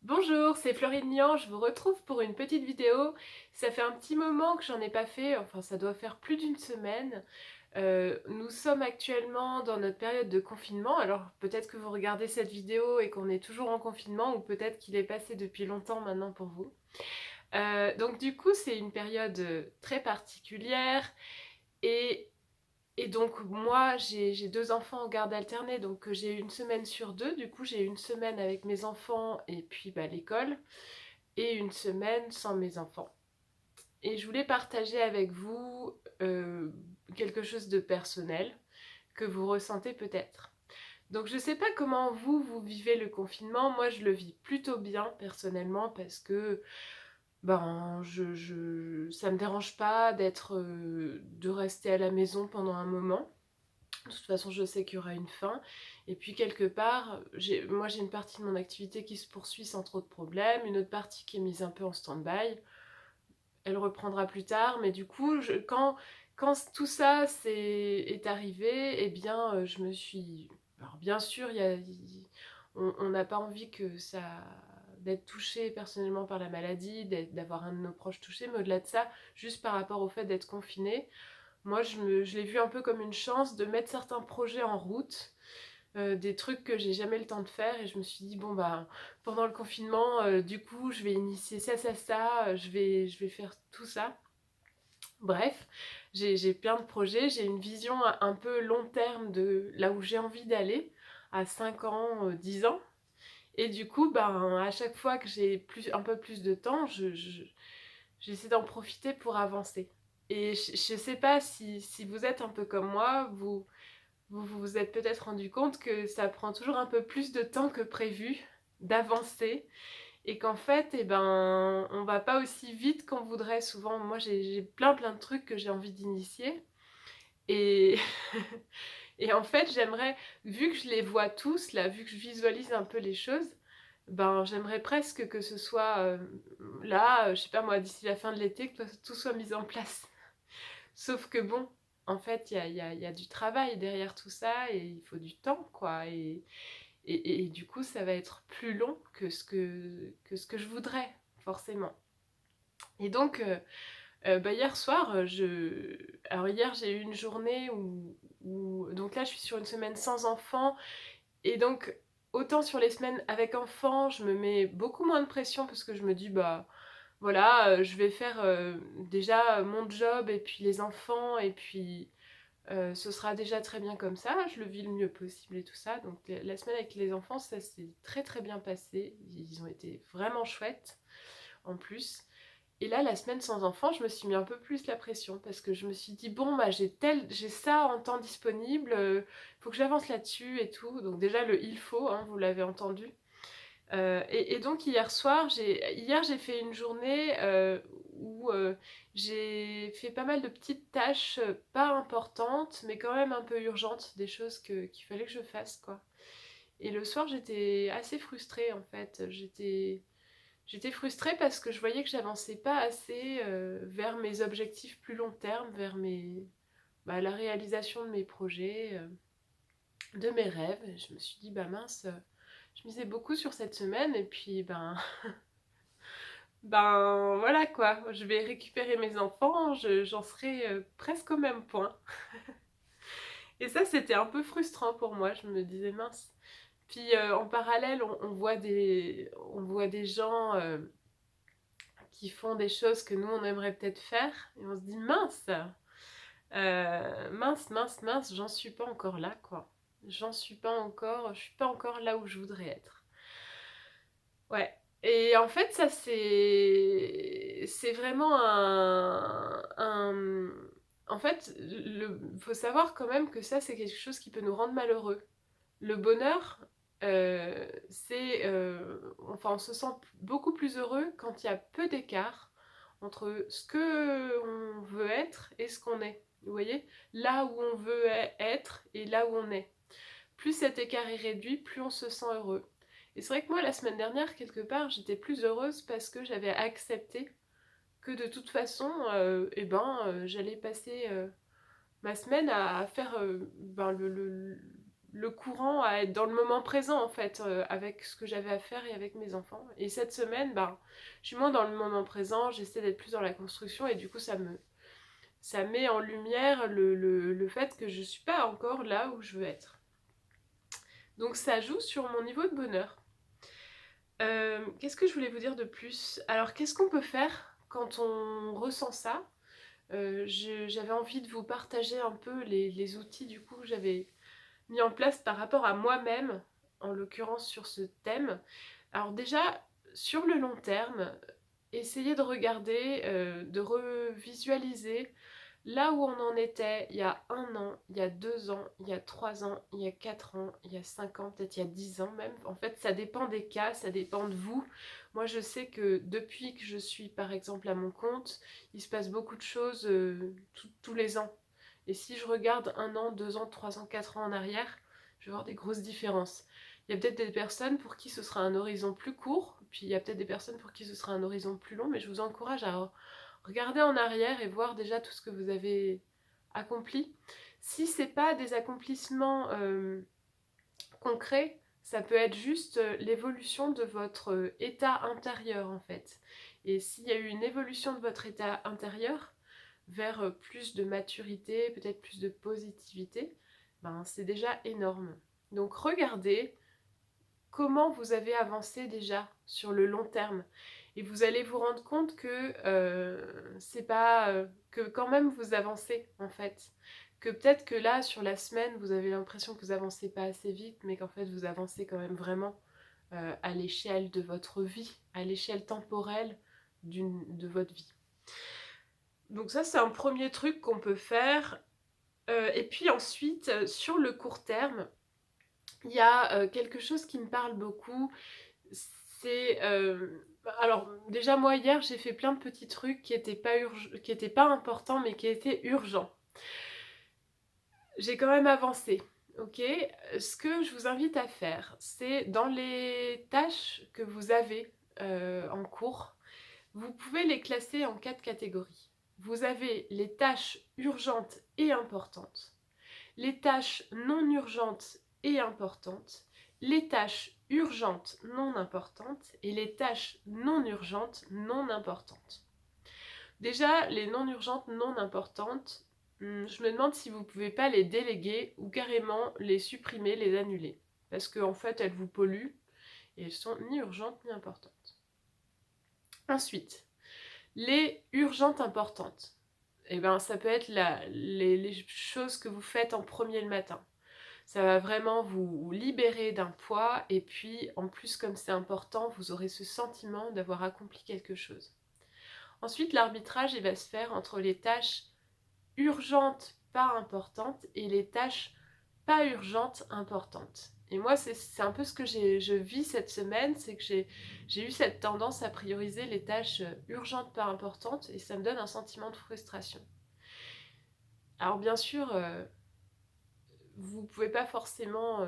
Bonjour, c'est Florine Nian, je vous retrouve pour une petite vidéo. Ça fait un petit moment que j'en ai pas fait, enfin ça doit faire plus d'une semaine. Nous sommes actuellement dans notre période de confinement, alors peut-être que vous regardez cette vidéo et qu'on est toujours en confinement, ou peut-être qu'il est passé depuis longtemps maintenant pour vous. Donc du coup c'est une période très particulière et et donc moi j'ai deux enfants en garde alternée, donc j'ai une semaine sur deux, du coup j'ai une semaine avec mes enfants et puis l'école, et une semaine sans mes enfants. Et je voulais partager avec vous quelque chose de personnel que vous ressentez peut-être. Donc je sais pas comment vous vivez le confinement, moi je le vis plutôt bien personnellement parce que ça me dérange pas de rester à la maison pendant un moment. De toute façon, je sais qu'il y aura une fin. Et puis, quelque part, moi, j'ai une partie de mon activité qui se poursuit sans trop de problèmes, une autre partie qui est mise un peu en stand-by. Elle reprendra plus tard, mais du coup, quand tout ça est arrivé, eh bien, je me suis... Alors, bien sûr, on n'a pas envie d'être touché personnellement par la maladie, d'avoir un de nos proches touché, mais au-delà de ça, juste par rapport au fait d'être confiné, moi, je l'ai vu un peu comme une chance de mettre certains projets en route, des trucs que j'ai jamais le temps de faire, et je me suis dit, bon, bah, pendant le confinement, du coup, je vais initier ça, je vais faire tout ça. Bref, j'ai plein de projets, j'ai une vision un peu long terme de là où j'ai envie d'aller, à 5 ans, 10 ans. Et du coup, ben, à chaque fois que un peu plus de temps, j'essaie d'en profiter pour avancer. Et je sais pas si vous êtes un peu comme moi, vous êtes peut-être rendu compte que ça prend toujours un peu plus de temps que prévu d'avancer, et qu'en fait, eh ben, on va pas aussi vite qu'on voudrait souvent. Moi, j'ai plein de trucs que j'ai envie d'initier, et, et en fait, vu que je les vois tous, là, vu que je visualise un peu les choses, ben, j'aimerais presque que ce soit là, je sais pas moi, d'ici la fin de l'été, que tout soit mis en place. Sauf que bon, en fait, il y a du travail derrière tout ça, et il faut du temps, quoi. Et du coup, ça va être plus long que ce que je voudrais, forcément. Et donc, hier soir, alors hier, j'ai eu une journée donc là, je suis sur une semaine sans enfants. Et donc, autant sur les semaines avec enfants, je me mets beaucoup moins de pression parce que je me dis, bah voilà, je vais faire déjà mon job et puis les enfants, et puis ce sera déjà très bien comme ça, je le vis le mieux possible et tout ça. Donc la semaine avec les enfants, ça s'est très bien passé, ils ont été vraiment chouettes en plus. Et là, la semaine sans enfants, je me suis mis un peu plus la pression parce que je me suis dit, bon, bah, j'ai ça en temps disponible, faut que j'avance là-dessus et tout. Donc déjà, il faut, hein, vous l'avez entendu. Et donc hier j'ai fait une journée où j'ai fait pas mal de petites tâches, pas importantes, mais quand même un peu urgentes, des choses qu'il fallait que je fasse, quoi. Et le soir, j'étais assez frustrée, en fait. J'étais frustrée parce que je voyais que j'avançais pas assez vers mes objectifs plus long terme, vers la réalisation de mes projets, de mes rêves. Et je me suis dit, bah mince, je misais beaucoup sur cette semaine, et puis ben voilà quoi, je vais récupérer mes enfants, j'en serai presque au même point. Et ça, c'était un peu frustrant pour moi, je me disais mince. Puis en parallèle, on voit des gens qui font des choses que nous, on aimerait peut-être faire, et on se dit mince, mince, j'en suis pas encore là, quoi. J'en suis pas encore, je suis pas encore là où je voudrais être. Ouais. Et en fait, ça, c'est vraiment en fait, faut savoir quand même que ça, c'est quelque chose qui peut nous rendre malheureux. Le bonheur, enfin, on se sent beaucoup plus heureux quand il y a peu d'écart entre ce que on veut être et ce qu'on est. Vous voyez? Là où on veut être et là où on est. Plus cet écart est réduit, plus on se sent heureux. Et c'est vrai que moi, la semaine dernière, quelque part, j'étais plus heureuse parce que j'avais accepté que de toute façon, j'allais passer ma semaine à faire le courant à être dans le moment présent en fait, avec ce que j'avais à faire et avec mes enfants. Et cette semaine, ben, je suis moins dans le moment présent, j'essaie d'être plus dans la construction et du coup ça met en lumière le fait que je suis pas encore là où je veux être. Donc ça joue sur mon niveau de bonheur. Qu'est-ce que je voulais vous dire de plus? Alors qu'est-ce qu'on peut faire quand on ressent ça? J'avais envie de vous partager un peu les outils du coup que j'avais mis en place par rapport à moi-même, en l'occurrence sur ce thème. Alors déjà, sur le long terme, essayez de regarder, de revisualiser là où on en était il y a 1 an, il y a 2 ans, il y a 3 ans, il y a 4 ans, il y a 5 ans, peut-être il y a 10 ans même. En fait, ça dépend des cas, ça dépend de vous. Moi, je sais que depuis que je suis par exemple à mon compte, il se passe beaucoup de choses tous les ans. Et si je regarde 1 an, 2 ans, 3 ans, 4 ans en arrière, je vais voir des grosses différences. Il y a peut-être des personnes pour qui ce sera un horizon plus court, puis il y a peut-être des personnes pour qui ce sera un horizon plus long, mais je vous encourage à regarder en arrière et voir déjà tout ce que vous avez accompli. Si c'est pas des accomplissements concrets, ça peut être juste l'évolution de votre état intérieur en fait. Et s'il y a eu une évolution de votre état intérieur vers plus de maturité, peut-être plus de positivité, ben, c'est déjà énorme. Donc regardez comment vous avez avancé déjà sur le long terme. Et vous allez vous rendre compte que c'est pas que quand même vous avancez en fait. Que peut-être que là sur la semaine vous avez l'impression que vous avancez pas assez vite, mais qu'en fait vous avancez quand même vraiment à l'échelle de votre vie, à l'échelle temporelle de votre vie. Donc ça c'est un premier truc qu'on peut faire. Et puis ensuite sur le court terme, il y a quelque chose qui me parle beaucoup, c'est... alors déjà moi hier j'ai fait plein de petits trucs qui étaient pas importants mais qui étaient urgents. J'ai quand même avancé, ok? Ce que je vous invite à faire, c'est dans les tâches que vous avez en cours, vous pouvez les classer en 4 catégories. Vous avez les tâches urgentes et importantes, les tâches non urgentes et importantes, les tâches urgentes non importantes et les tâches non urgentes non importantes. Déjà, les non urgentes non importantes, je me demande si vous ne pouvez pas les déléguer ou carrément les supprimer, les annuler. Parce qu'en fait, elles vous polluent et elles sont ni urgentes ni importantes. Ensuite, les urgentes importantes. Eh ben, ça peut être les choses que vous faites en premier le matin. Ça va vraiment vous libérer d'un poids et puis en plus comme c'est important, vous aurez ce sentiment d'avoir accompli quelque chose. Ensuite, l'arbitrage il va se faire entre les tâches urgentes pas importantes et les tâches pas urgentes importantes. Et moi, c'est un peu ce que je vis cette semaine, c'est que j'ai eu cette tendance à prioriser les tâches urgentes pas importantes et ça me donne un sentiment de frustration. Alors bien sûr, vous ne pouvez pas forcément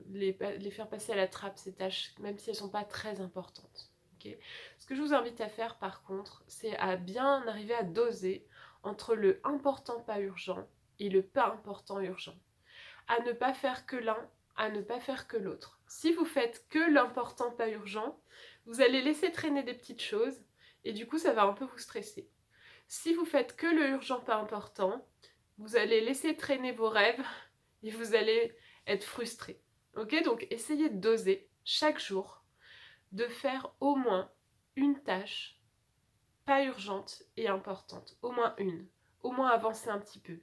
les faire passer à la trappe, ces tâches, même si elles ne sont pas très importantes. Okay. Ce que je vous invite à faire par contre, c'est à bien arriver à doser entre le important pas urgent et le pas important urgent. À ne pas faire que l'un, à ne pas faire que l'autre. Si vous faites que l'important pas urgent, vous allez laisser traîner des petites choses et du coup ça va un peu vous stresser. Si vous faites que le urgent pas important, vous allez laisser traîner vos rêves et vous allez être frustré. Ok, donc essayez de doser chaque jour, de faire au moins une tâche pas urgente et importante. Au moins une. Au moins avancer un petit peu.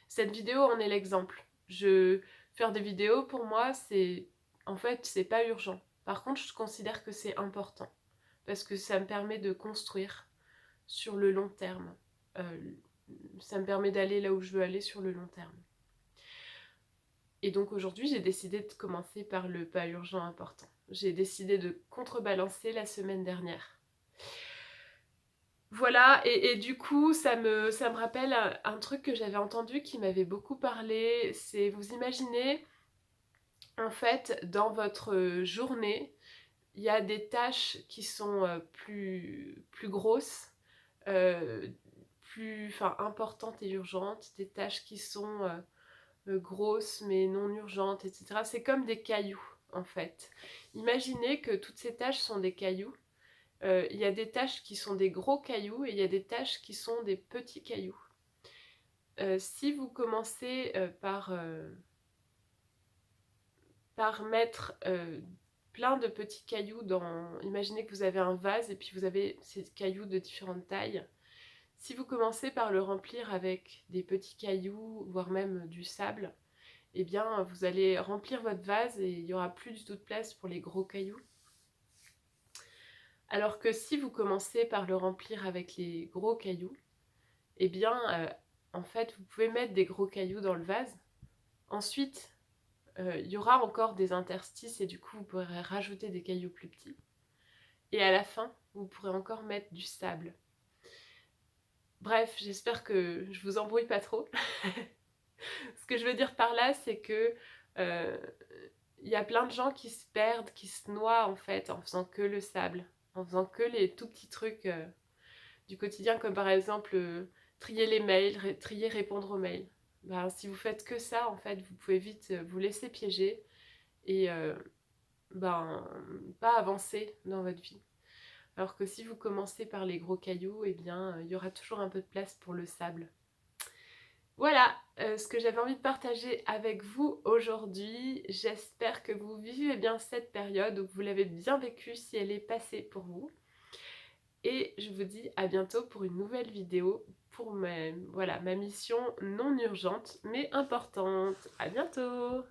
Cette vidéo en est l'exemple. Faire des vidéos pour moi, en fait, c'est pas urgent. Par contre, je considère que c'est important. Parce que ça me permet de construire sur le long terme. Ça me permet d'aller là où je veux aller sur le long terme. Et donc aujourd'hui, j'ai décidé de commencer par le pas urgent important. J'ai décidé de contrebalancer la semaine dernière. Voilà, et du coup, ça me rappelle un truc que j'avais entendu qui m'avait beaucoup parlé. C'est, vous imaginez, en fait, dans votre journée, il y a des tâches qui sont plus grosses, importantes et urgentes, des tâches qui sont grosses mais non urgentes, etc. C'est comme des cailloux en fait. Imaginez que toutes ces tâches sont des cailloux. Il y a des tâches qui sont des gros cailloux et il y a des tâches qui sont des petits cailloux. Si vous commencez par mettre plein de petits cailloux dans... Imaginez que vous avez un vase et puis vous avez ces cailloux de différentes tailles. Si vous commencez par le remplir avec des petits cailloux, voire même du sable, eh bien vous allez remplir votre vase et il n'y aura plus du tout de place pour les gros cailloux. Alors que si vous commencez par le remplir avec les gros cailloux, eh bien en fait vous pouvez mettre des gros cailloux dans le vase. Ensuite, il y aura encore des interstices et du coup vous pourrez rajouter des cailloux plus petits. Et à la fin, vous pourrez encore mettre du sable. Bref, j'espère que je vous embrouille pas trop. Ce que je veux dire par là, c'est que y a plein de gens qui se perdent, qui se noient en fait en faisant que le sable, en faisant que les tout petits trucs du quotidien, comme par exemple trier les mails, trier répondre aux mails. Ben, si vous faites que ça, en fait, vous pouvez vite vous laisser piéger et ben, pas avancer dans votre vie. Alors que si vous commencez par les gros cailloux, eh bien, il y aura toujours un peu de place pour le sable. Voilà ce que j'avais envie de partager avec vous aujourd'hui. J'espère que vous vivez bien cette période ou que vous l'avez bien vécue si elle est passée pour vous. Et je vous dis à bientôt pour une nouvelle vidéo pour ma mission non urgente mais importante. À bientôt!